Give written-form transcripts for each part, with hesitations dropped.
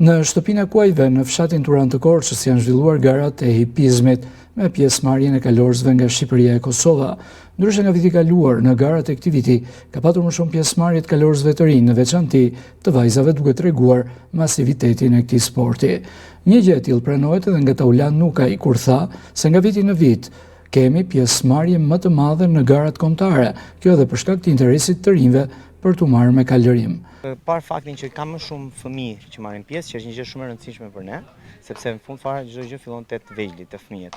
Në shtëpinë e kuajve në fshatin Turan të Korçës janë zhvilluar garat e hipizmit me pjesëmarrjen e kalorzve nga Shqipëria e Kosova. Ndryshe nga viti i kaluar, në garat e këtij viti ka patur më shumë pjesëmarrje të kalorzve të rinj, në veçanti të vajzave, duke treguar masivitetin e këtij sporti. Një gjë e tillë pranohet edhe nga Taulan Nukaj, kur tha se nga viti në vit kemi pjesëmarrje më të madhe në garat kombëtare, kjo edhe për shkak të interesit të rinjve për t'u marrë me kalërim. Par faktin që ka më shumë fëmijë që marrin pjesë, që është një gjë shumë e rëndësishme për ne, sepse në fund fare çdo gjë fillon te të vegjëlit, te fëmijët.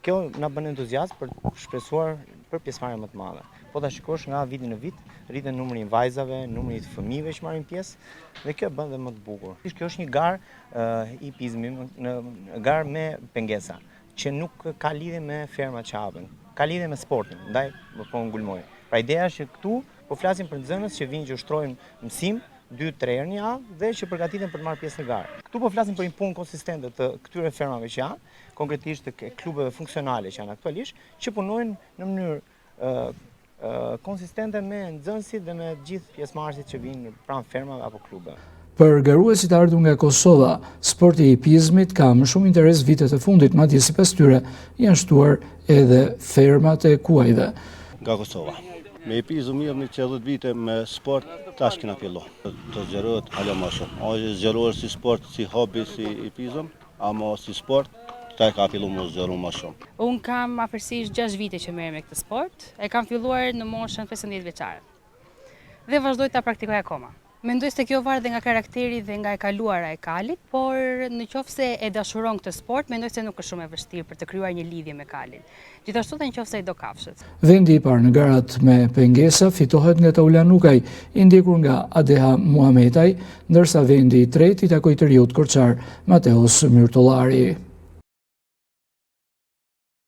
Kjo na bën entuziazm për të shpresuar për pjesëmarrje më të madhe. Po ta shikosh nga viti në vit, rritet numri i vajzave, numri i fëmijëve që marrin pjesë, dhe kjo bën dhe më të bukur. Kjo është një garë hipizmi, në garë me pengesa, që nuk ka lidhje me fermat që hapen, ka lidhje me sportin, ndaj po ngulmoj. Pra ideja është që këtu po flasim për nxënës që vinë që ushtrojnë mësim 2-3 herë në javë dhe që përgatiten për të marrë pjesë në garë. Këtu po flasim për një punë konsistente të këtyre fermave që janë, konkretisht të klubeve funksionale që janë aktualisht, që punojnë në mënyrë konsistente me nxënësit dhe me gjithë pjesëmarrësit që vinë pranë fermave apo klubeve. Për garuesit ardhur nga Kosova, sporti i hipizmit ka më shumë interes vitet e fundit, madje sipas tyre janë shtuar edhe fermat e kuajve. Nga Kosova. Me hipizëm mirë në 10 vite me sport, tash kena fillu. Të zgjerohet hala më shumë. Është zgjeruar si sport, si hobi, si hipizëm, ama si sport, ta ka fillu më zgjeru më shumë. Unë kam afërsisht 6 vite që merrem me këtë sport. E kam filluar në moshën 15 vjeçare. Dhe vazhdoj ta praktikoj akoma. Mendoj se kjo varet dhe nga karakteri dhe nga e kaluara e kalit, por në qoftë se e dashuron këtë sport, mendoj se nuk është shumë e vështirë për të krijuar një lidhje me kalin. Gjithashtu dhe në qoftë se i do kafshët. Vendi i parë në garat me pengesa fitohet nga Taulan Nukaj, i ndjekur nga Adeha Muhametaj, ndërsa vendi i tretë i takoi Teriut Korçar Mateos Myrtollari.